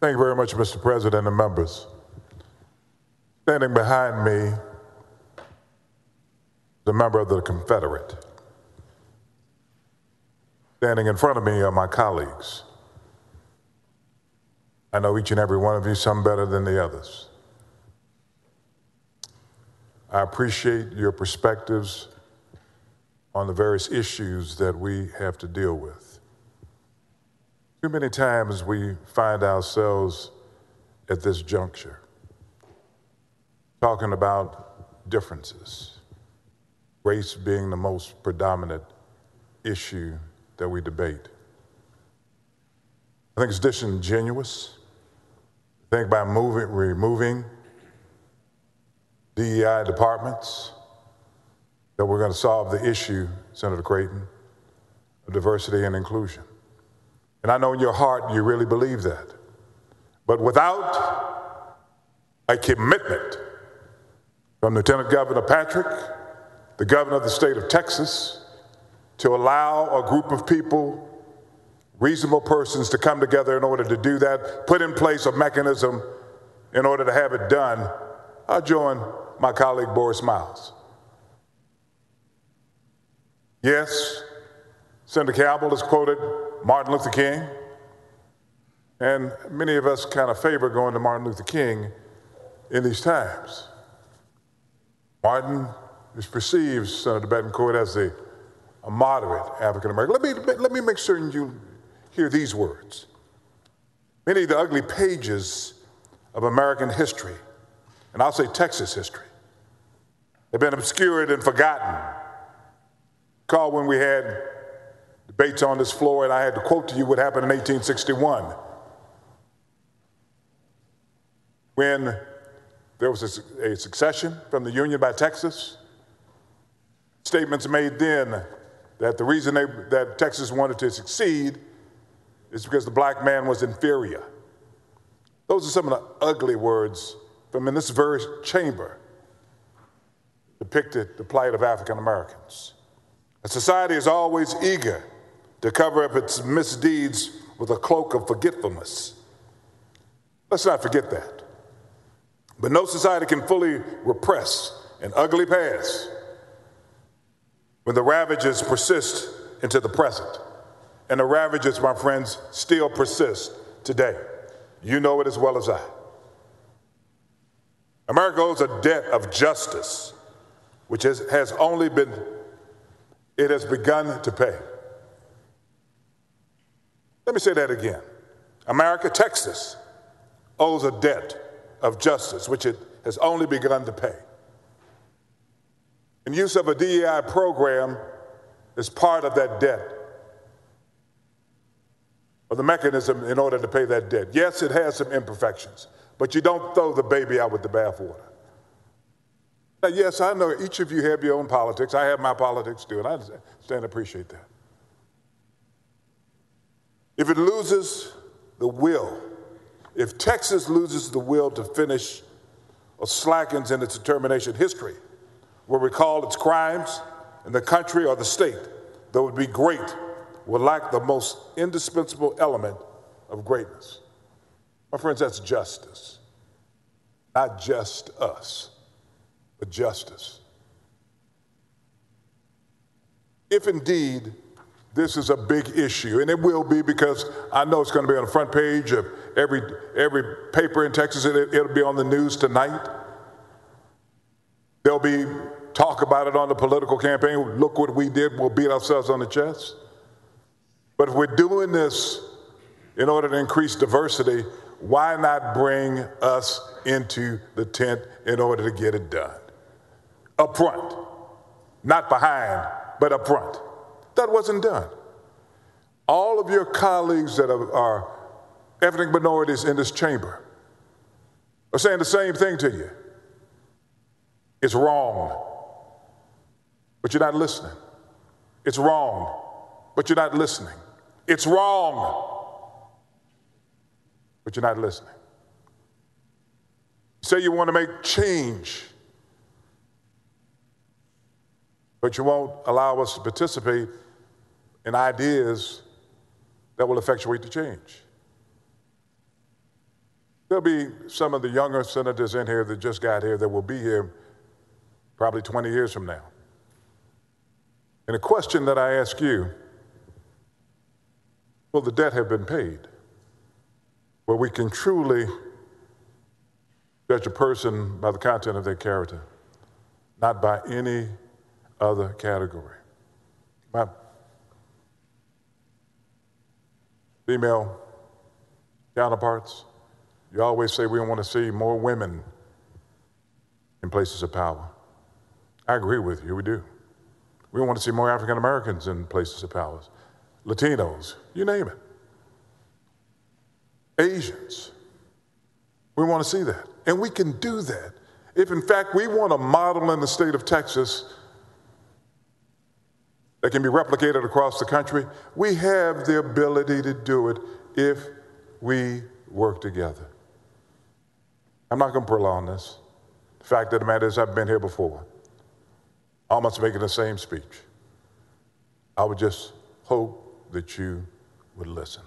Thank you very much, Mr. President and members. Standing behind me is a member of the Confederate. Standing in front of me are my colleagues. I know each and every one of you, some better than the others. I appreciate your perspectives on the various issues that we have to deal with. Too many times we find ourselves at this juncture talking about differences, race being the most predominant issue that we debate. I think it's disingenuous. I think by removing DEI departments that we're going to solve the issue, Senator Creighton, of diversity and inclusion. And I know in your heart you really believe that. But without a commitment from Lieutenant Governor Patrick, the governor of the state of Texas, to allow a group of people, reasonable persons, to come together in order to do that, put in place a mechanism in order to have it done, I'll join my colleague Boris Miles. Yes, Senator Campbell has quoted Martin Luther King, and many of us kind of favor going to Martin Luther King in these times. Martin is perceived, Senator Betancourt, as a moderate African American. Let me make certain you hear these words. Many of the ugly pages of American history, and I'll say Texas history, have been obscured and forgotten. Recall when we had debates on this floor, and I had to quote to you what happened in 1861, when there was a succession from the Union by Texas. Statements made then that the reason that Texas wanted to succeed is because the black man was inferior. Those are some of the ugly words from in this very chamber depicted the plight of African Americans. A society is always eager to cover up its misdeeds with a cloak of forgetfulness. Let's not forget that. But no society can fully repress an ugly past when the ravages persist into the present. And the ravages, my friends, still persist today. You know it as well as I. America owes a debt of justice, which has begun to pay. Let me say that again. America, Texas, owes a debt of justice, which it has only begun to pay. And use of a DEI program is part of that debt, or the mechanism in order to pay that debt. Yes, it has some imperfections, but you don't throw the baby out with the bathwater. Now, yes, I know each of you have your own politics. I have my politics too, and I understand and appreciate that. If it loses the will, if Texas loses the will to finish or slackens in its determination, history will recall its crimes, and the country or the state that would be great will lack the most indispensable element of greatness. My friends, that's justice. Not just us, but justice. If indeed this is a big issue, and it will be, because I know it's going to be on the front page of every paper in Texas. It'll be on the news tonight. There'll be talk about it on the political campaign. Look what we did. We'll beat ourselves on the chest. But if we're doing this in order to increase diversity, why not bring us into the tent in order to get it done? Up front, not behind, but up front. That wasn't done. All of your colleagues that are ethnic minorities in this chamber are saying the same thing to you. It's wrong, but you're not listening. It's wrong, but you're not listening. It's wrong, but you're not listening. You say you want to make change, but you won't allow us to participate in ideas that will effectuate the change. There'll be some of the younger senators in here that just got here that will be here probably 20 years from now. And a question that I ask you, will the debt have been paid? Where we can truly judge a person by the content of their character, not by any other category. My female counterparts, you always say we want to see more women in places of power. I agree with you, we do. We want to see more African Americans in places of power, Latinos, you name it. Asians, we want to see that. And we can do that. If in fact we want a model in the state of Texas that can be replicated across the country, we have the ability to do it if we work together. I'm not going to prolong this. The fact of the matter is I've been here before, almost making the same speech. I would just hope that you would listen.